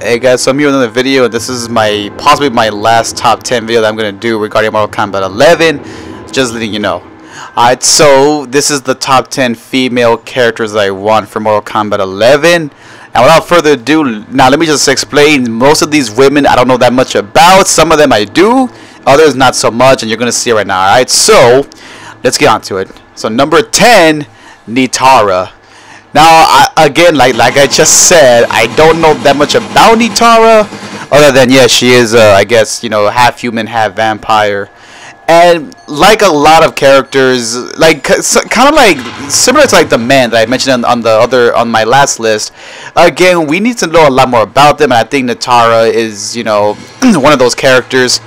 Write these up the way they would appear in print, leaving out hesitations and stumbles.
Hey guys, so I'm here with another video. This is possibly my last top 10 video that I'm going to do regarding Mortal Kombat 11. Just letting you know. Alright, so this is the top 10 female characters that I want for Mortal Kombat 11. And without further ado, now let me just explain. Most of these women I don't know that much about. Some of them I do, others not so much, and you're going to see it right now. Alright, so let's get on to it. So number 10, Nitara. Now, again, like I just said, I don't know that much about Nitara, other than, yeah, she is, I guess, you know, half human, half vampire. And like a lot of characters, like kind of like similar to like the man that I mentioned on my last list. Again, we need to know a lot more about them, and I think Nitara is, you know, one of those characters.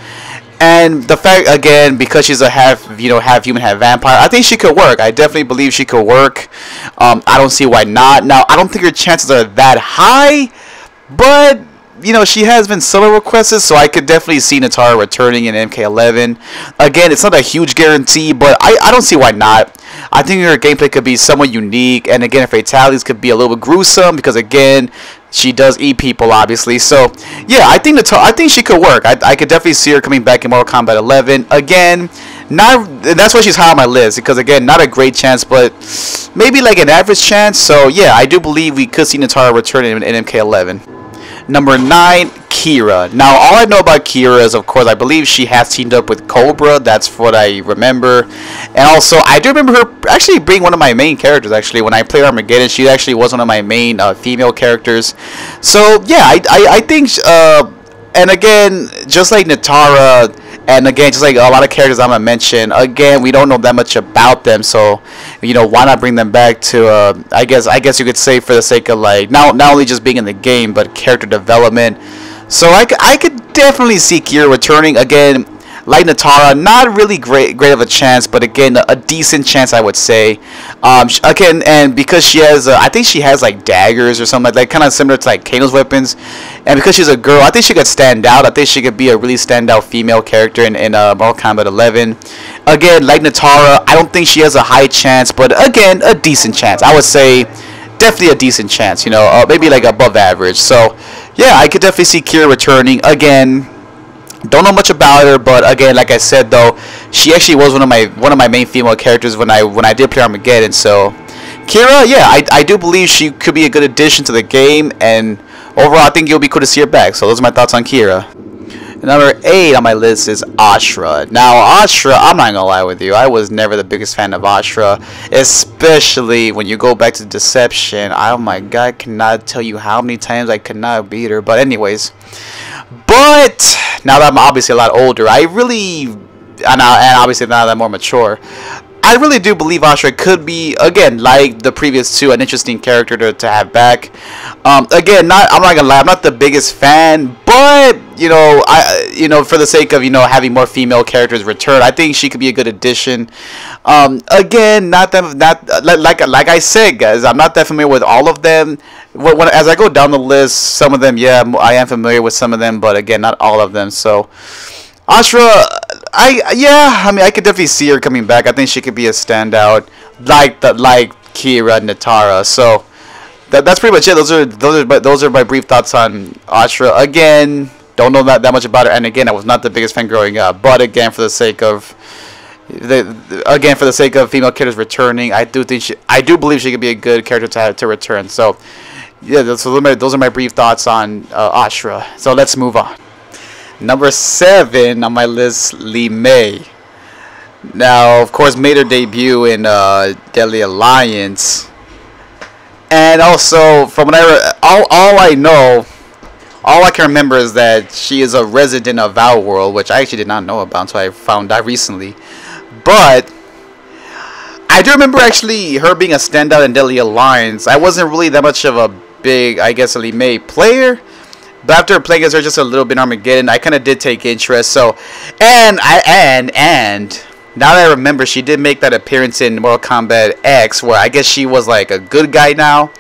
And the fact, again, because she's a half human, half vampire, I think she could work. I definitely believe she could work. I don't see why not. Now, I don't think her chances are that high, but you know, she has been solo requested, so I could definitely see Nitara returning in MK11. Again, it's not a huge guarantee, but I don't see why not. I think her gameplay could be somewhat unique, and again, her fatalities could be a little bit gruesome because, again, she does eat people, obviously. So, yeah, I think she could work. I could definitely see her coming back in Mortal Kombat 11. Again, that's why she's high on my list, because, again, not a great chance, but maybe like an average chance. So, yeah, I do believe we could see Nitara returning in MK11. Number 9, Kira. Now, all I know about Kira is, of course, I believe she has teamed up with Cobra. That's what I remember. And also, I do remember her actually being one of my main characters, actually. When I played Armageddon, she actually was one of my main female characters. So, yeah, I think, and again, just like Nitara, and again, just like a lot of characters I'm going to mention, again, we don't know that much about them, so, you know, why not bring them back to, I guess you could say, for the sake of, like, not only just being in the game, but character development. So I could definitely see Kira returning. Again, like Nitara, not really great of a chance, but again, a decent chance, I would say. Again, and because she has, I think she has like daggers or something like kind of similar to like Kano's weapons, and because she's a girl, I think she could stand out. I think she could be a really standout female character in Mortal Kombat 11. Again, like Nitara, I don't think she has a high chance, but again, a decent chance. I would say definitely a decent chance. You know, maybe like above average. So yeah, I could definitely see Kira returning. Again, don't know much about her, but again, like I said, though, she actually was one of my main female characters when I did play Armageddon. So Kira, yeah, I do believe she could be a good addition to the game, and overall, I think it'll be cool to see her back. So those are my thoughts on Kira. Number 8 on my list is Ashrah. Now, Ashrah, I'm not gonna lie with you, I was never the biggest fan of Ashrah, especially when you go back to Deception. Oh my god, I cannot tell you how many times I could not beat her. But anyways, but now that I'm obviously a lot older, and obviously now that I'm more mature, I really do believe Ashrah could be, again, like the previous two, an interesting character to have back. Again, I'm not gonna lie, I'm not the biggest fan, but you know, for the sake of, you know, having more female characters return, I think she could be a good addition. Again, like I said, guys, I'm not that familiar with all of them. As I go down the list, some of them, yeah, I am familiar with some of them, but again, not all of them. So Ashrah, I mean, I could definitely see her coming back. I think she could be a standout, like Kira, Nitara. So that's pretty much it. Those are my brief thoughts on Ashrah. Again, don't know that much about her, and again, I was not the biggest fan growing up. But again, for the sake of female characters returning, I do believe she could be a good character to return. So yeah, those are my brief thoughts on Ashrah. So let's move on. Number 7 on my list, Li-Mei. Now, of course, made her debut in Deadly Alliance, and also from all I can remember is that she is a resident of Outworld, which I actually did not know about until I found out recently. But I do remember actually her being a standout in Deadly Alliance. I wasn't really that much of a big, I guess, Li-Mei player. But after playing as her just a little bit in Armageddon, I kind of did take interest. So, and now that I remember, she did make that appearance in Mortal Kombat X, where I guess she was like a good guy now.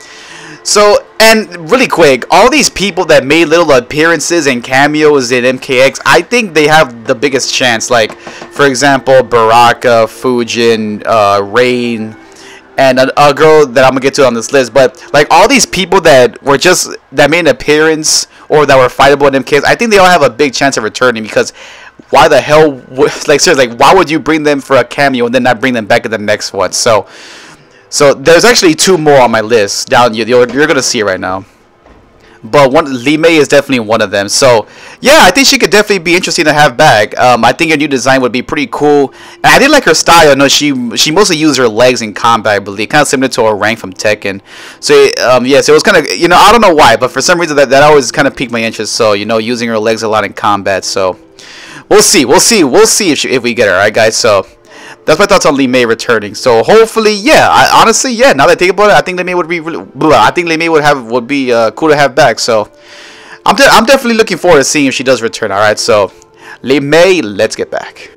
So, and really quick, all these people that made little appearances and cameos in MKX, I think they have the biggest chance. Like, for example, Baraka, Fujin, Rain, and a girl that I'm gonna get to on this list. But like all these people that made an appearance or that were fightable in MKs, I think they all have a big chance of returning, because why the hell like seriously, like why would you bring them for a cameo and then not bring them back in the next one? So there's actually 2 more on my list down. You're gonna see it right now. But Li-Mei is definitely one of them. So yeah, I think she could definitely be interesting to have back. I think her new design would be pretty cool, and I did like her style. No, she mostly used her legs in combat, I believe, kind of similar to her rank from Tekken. So yeah, so it was kind of, I don't know why, but for some reason that always kind of piqued my interest. So using her legs a lot in combat. So we'll see if we get her. All right, guys. So that's my thoughts on Li-Mei returning. So hopefully, yeah. Honestly, yeah. Now that I think about it, I think Li-Mei would be really. I think Li-Mei would be cool to have back. So I'm definitely looking forward to seeing if she does return. All right. So Li-Mei, let's get back.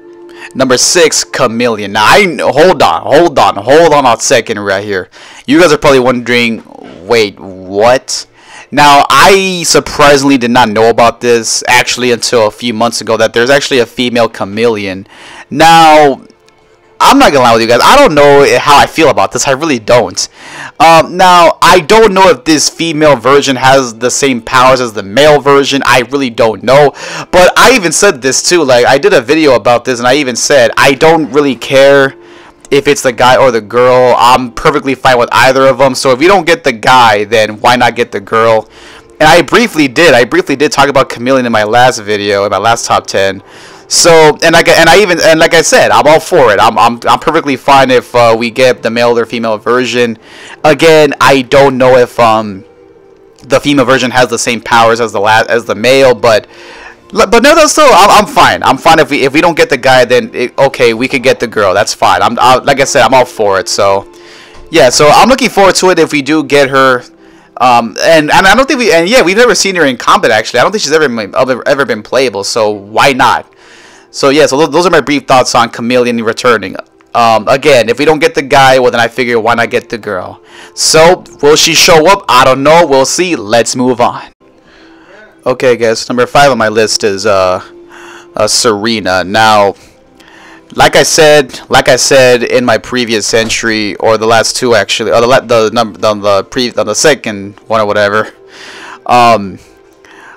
Number 6, Chameleon. Now hold on a second right here. You guys are probably wondering, wait, what? Now, I surprisingly did not know about this actually until a few months ago, that there's actually a female Chameleon. Now, I'm not gonna lie with you guys, I don't know how I feel about this. I really don't. Now, I don't know if this female version has the same powers as the male version. I really don't know. But I even said this too. Like, I did a video about this, and I even said I don't really care if it's the guy or the girl. I'm perfectly fine with either of them. So if you don't get the guy, then why not get the girl? And I briefly did talk about Chameleon in my last video, in my last top 10. So and like I said, I'm all for it. I'm perfectly fine if we get the male or female version. Again, I don't know if the female version has the same powers as the male, but no, that's still I'm fine. I'm fine if we don't get the guy, then okay, we could get the girl. That's fine. Like I said, I'm all for it. So yeah, so I'm looking forward to it if we do get her. And I don't think we've never seen her in combat actually. I don't think she's ever been playable. So why not? So yeah, so those are my brief thoughts on Chameleon returning. Again, if we don't get the guy, well then I figure why not get the girl. So will she show up? I don't know. We'll see. Let's move on. Okay, guys. Number 5 on my list is Sarina. Now, like I said in my previous entry, or the last 2 actually, or the second one or whatever.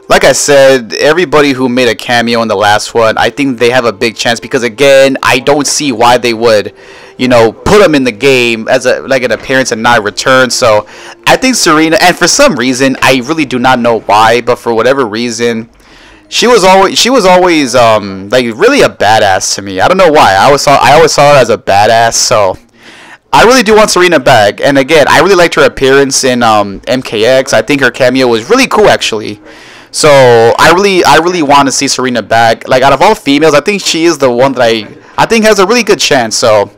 Like I said, everybody who made a cameo in the last one, I think they have a big chance, because again, I don't see why they would, put them in the game as an appearance and not return. So I think Sarina, and for some reason, I really do not know why, but for whatever reason, she was always like really a badass to me. I don't know why. I always saw her as a badass. So I really do want Sarina back. And again, I really liked her appearance in MKX. I think her cameo was really cool actually. So I really want to see Sarina back. Like, out of all females, I think she is the one that I think has a really good chance. So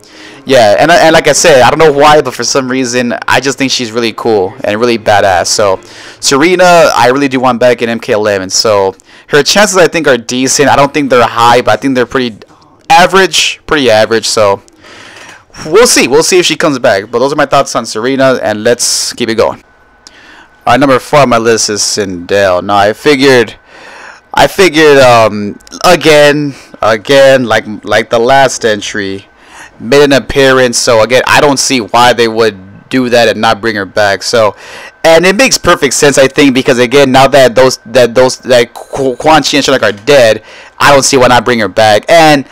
yeah, and like I said, I don't know why, but for some reason I just think she's really cool and really badass. So Sarina, I really do want back in MK11. So her chances, I think, are decent. I don't think they're high, but I think they're pretty average. So we'll see if she comes back. But those are my thoughts on Sarina, and let's keep it going. Alright, number 4 on my list is Sandow. Now I figured again like the last entry, made an appearance. So again, I don't see why they would do that and not bring her back. So, and it makes perfect sense, I think, because again, now that Quan Chi and Shinnok are dead, I don't see why not bring her back. And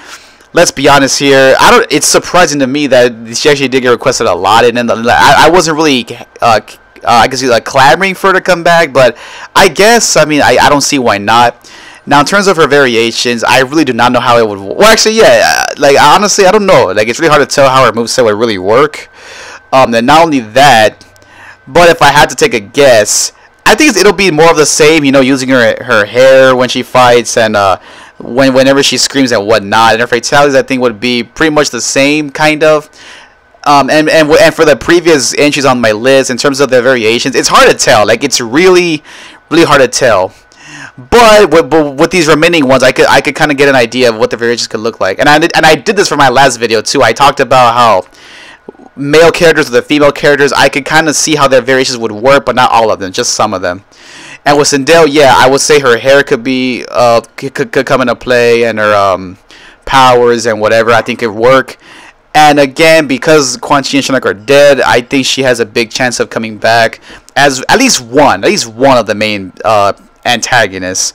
let's be honest here, it's surprising to me that she actually did get requested a lot, and I wasn't really I guess clamoring for her to come back, but I guess, I don't see why not. Now, in terms of her variations, I really do not know how it would. Well, actually, yeah, like honestly, I don't know. Like, it's really hard to tell how her moveset would really work. And not only that, but if I had to take a guess, I think it'll be more of the same. Using her hair when she fights, and whenever she screams and whatnot, and her fatalities, I think would be pretty much the same kind of. And for the previous entries on my list, in terms of their variations, it's hard to tell. Like, it's really hard to tell. But with these remaining ones, I could kind of get an idea of what the variations could look like. And I did this for my last video too. I talked about how male characters with the female characters, I could kind of see how their variations would work, but not all of them, just some of them. And with Sandow, yeah, I would say her hair could be could come into play, and her powers and whatever, I think could work. And again, because Quan Chi and Shinnok are dead, I think she has a big chance of coming back as at least one of the main antagonists.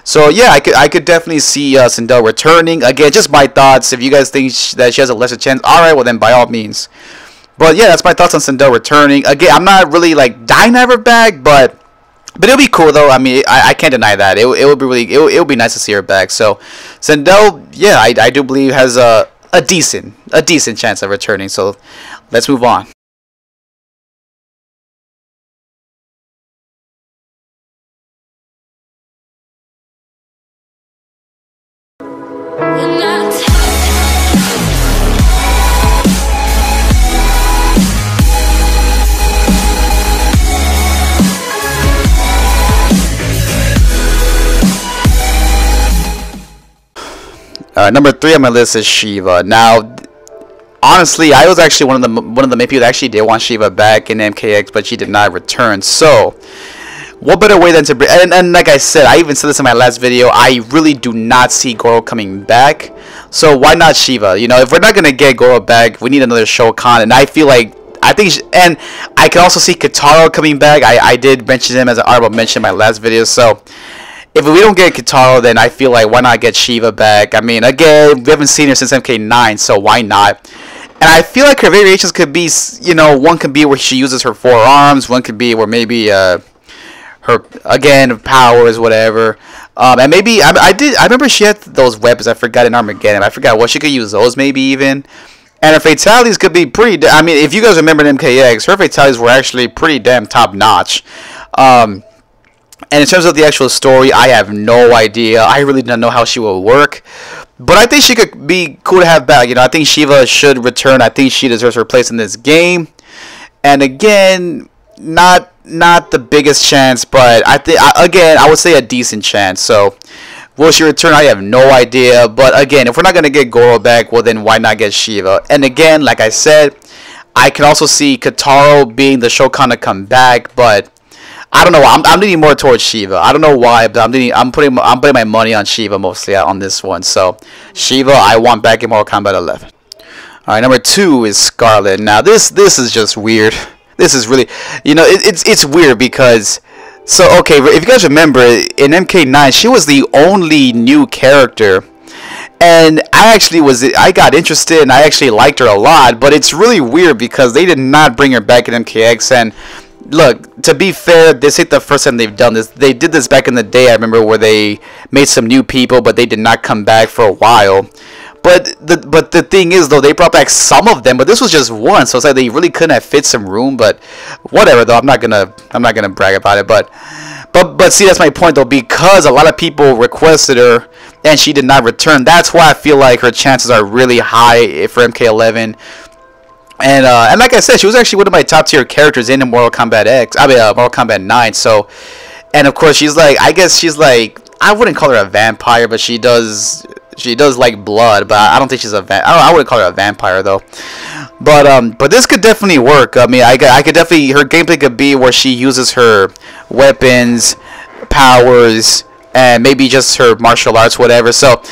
So yeah, I could definitely see Sandow returning. Again, just my thoughts. If you guys think that she has a lesser chance, alright, well then by all means. But yeah, that's my thoughts on Sandow returning. Again, I'm not really like dying to have her back, but it'll be cool though. I mean, I can't deny that. It would be really, it would be nice to see her back. So Sandow, yeah, I do believe has a decent chance of returning. So let's move on. Number 3 on my list is Shiva. Now, honestly, I was actually one of the main people that actually did want Shiva back in MKX, but she did not return. So, what better way than to bring? And like I said, I even said this in my last video. I really do not see Goro coming back. So why not Shiva? You know, if we're not gonna get Goro back, we need another Shokan. And I feel like and I can also see Kitaro coming back. I did mention him as an honorable mention in my last video. So if we don't get Kitaro, then I feel like why not get Shiva back? I mean, again, we haven't seen her since MK9, so why not? And I feel like her variations could be, you know, one could be where she uses her 4 arms, one could be where maybe her, again, powers, whatever. And maybe I remember she had those weapons. I forgot in Armageddon. I forgot what she could use those, maybe even. And her fatalities could be pretty. I mean, if you guys remember in MKX, her fatalities were actually pretty damn top notch. And in terms of the actual story, I have no idea. I really don't know how she will work. But I think she could be cool to have back. You know, I think Shiva should return. I think she deserves her place in this game. And again, not the biggest chance, but I think again I would say a decent chance. So will she return? I have no idea. But again, if we're not gonna get Goro back, well then why not get Shiva? And again, like I said, I can also see Kitaro being the Shokan to come back, but I don't know. I'm leaning more towards Shiva. I don't know why, but I'm putting my money on Shiva mostly on this one. So Shiva, I want back in Mortal Kombat 11. All right, number 2 is Scarlet. Now this is just weird. This is really, you know, it's weird because, so okay, if you guys remember in MK9, she was the only new character, and I got interested and I actually liked her a lot. But it's really weird because they did not bring her back in MKX. And look, to be fair, this ain't the first time they've done this. They did this back in the day, I remember, where they made some new people, but they did not come back for a while. But the thing is, though, they brought back some of them, but this was just one, so it's like they really couldn't have fit some room. But whatever, though, I'm not gonna brag about it. But see, that's my point, though, because a lot of people requested her and she did not return. That's why I feel like her chances are really high for MK11. And like I said, she was actually one of my top tier characters in Mortal Kombat Mortal Kombat 9. So, and of course, she's like, I guess she's like, I wouldn't call her a vampire, but she does like blood. But I don't think she's a I wouldn't call her a vampire though. But this could definitely work. I mean, I could definitely, her gameplay could be where she uses her weapons, powers, and maybe just her martial arts, whatever. So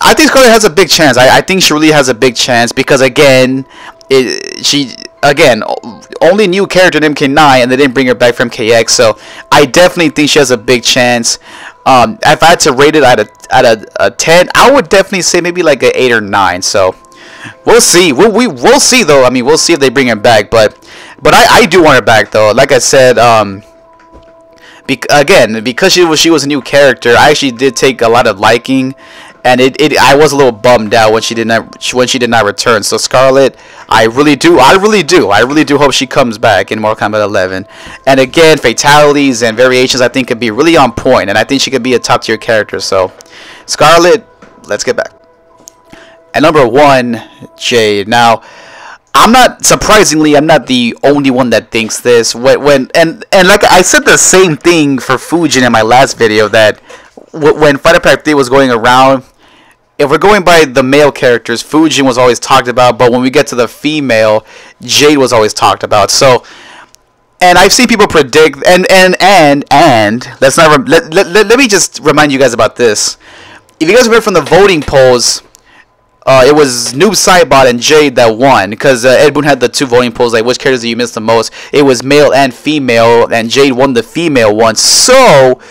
I think Scarlet has a big chance. I think she really has a big chance because again, only new character in MK9, and they didn't bring her back from MKX. So I definitely think she has a big chance. If I had to rate it at a 10, I would definitely say maybe like an 8 or 9. So we'll see. We'll see though. I mean, we'll see if they bring her back. But I do want her back though. Like I said, again, because she was a new character, I actually did take a lot of liking. And I was a little bummed out when she did not return. So Scarlet, I really do hope she comes back in Mortal Kombat 11. And again, fatalities and variations I think could be really on point, and I think she could be a top tier character. So Scarlet, let's get back. And number 1, Jade. Now, I'm not the only one that thinks this. And like I said the same thing for Fujin in my last video, that when Fighter Pack 3 was going around, if we're going by the male characters, Fujin was always talked about, but when we get to the female, Jade was always talked about. So, and I've seen people predict, and let's not let me just remind you guys about this. If you guys remember from the voting polls, it was Noob Saibot and Jade that won, because Ed Boon had the 2 voting polls, like which characters do you miss the most. It was male and female, and Jade won the female one. So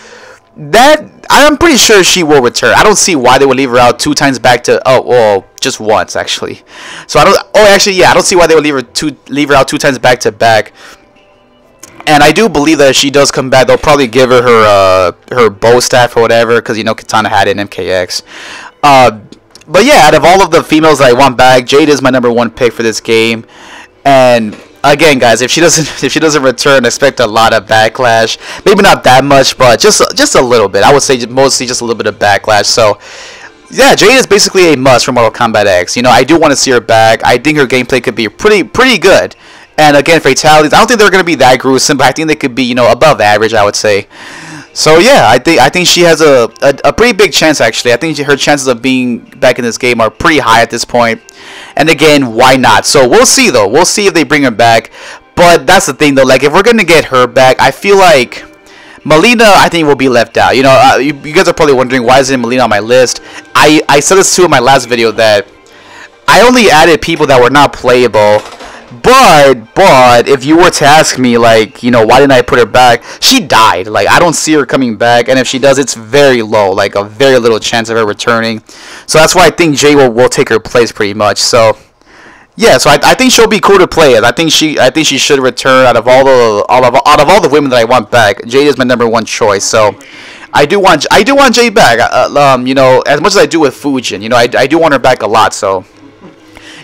That I'm pretty sure she will return. I don't see why they would leave her out 2 times back to. Oh, well, just once actually. So I don't. Oh, actually, yeah, I don't see why they would leave her out 2 times back to back. And I do believe that if she does come back, they'll probably give her her bow staff or whatever, because you know Katana had it in MKX. But yeah, out of all of the females that I want back, Jade is my #1 pick for this game. And again, guys, if she doesn't return, expect a lot of backlash. Maybe not that much, but just a little bit. I would say mostly just a little bit of backlash. So yeah, Jade is basically a must for Mortal Kombat X. You know, I do want to see her back. I think her gameplay could be pretty good. And again, fatalities, I don't think they're going to be that gruesome, but I think they could be, you know, above average, I would say. So yeah, I think she has a pretty big chance actually. I think her chances of being back in this game are pretty high at this point. And again, why not? So we'll see though. We'll see if they bring her back. But that's the thing though. Like if we're gonna get her back, I feel like Melina, I think, will be left out. You know, you guys are probably wondering why isn't Melina on my list. I said this too in my last video that I only added people that were not playable. But if you were to ask me, like, you know, why didn't I put her back? She died. Like, I don't see her coming back, and if she does, it's very low, like a very little chance of her returning. So that's why I think Jay will take her place pretty much. So yeah, so I think she'll be cool to play as. I think she should return out of all the women that I want back. Jade is my #1 choice. So I do want Jade back. You know, as much as I do with Fujin, you know, I do want her back a lot. So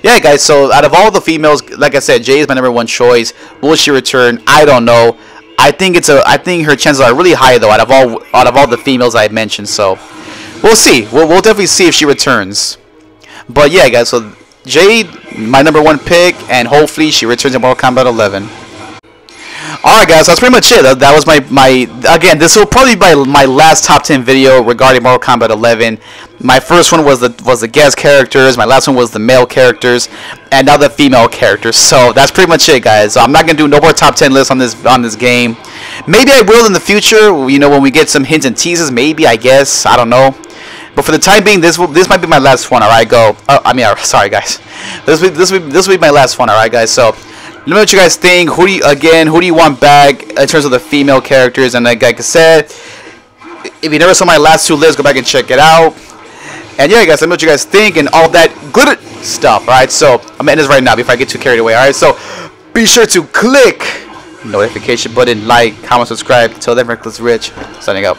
yeah, guys, so out of all the females, like I said, Jade is my #1 choice. Will she return? I don't know. I think her chances are really high though out of all the females I mentioned. So we'll see. We'll definitely see if she returns. But yeah, guys, so Jade, my #1 pick, and hopefully she returns in Mortal Kombat 11. Alright guys, so that's pretty much it. That was again, this will probably be my last top 10 video regarding Mortal Kombat 11. My first one was the guest characters, my last one was the male characters, and now the female characters. So that's pretty much it, guys. So I'm not gonna do no more top 10 lists on this game. Maybe I will in the future, you know, when we get some hints and teases, maybe, I guess, I don't know. But for the time being, this might be my last one. Alright, go. Sorry guys. This will be my last one, alright guys. So let me know what you guys think. Who do you want back in terms of the female characters? And like I said, if you never saw my last 2 lists, go back and check it out. And yeah, guys, let me know what you guys think and all that good stuff. Alright, so I'm gonna end this right now before I get too carried away. Alright, so be sure to click notification button, like, comment, subscribe. Till then, REKLEZ Rich, signing out.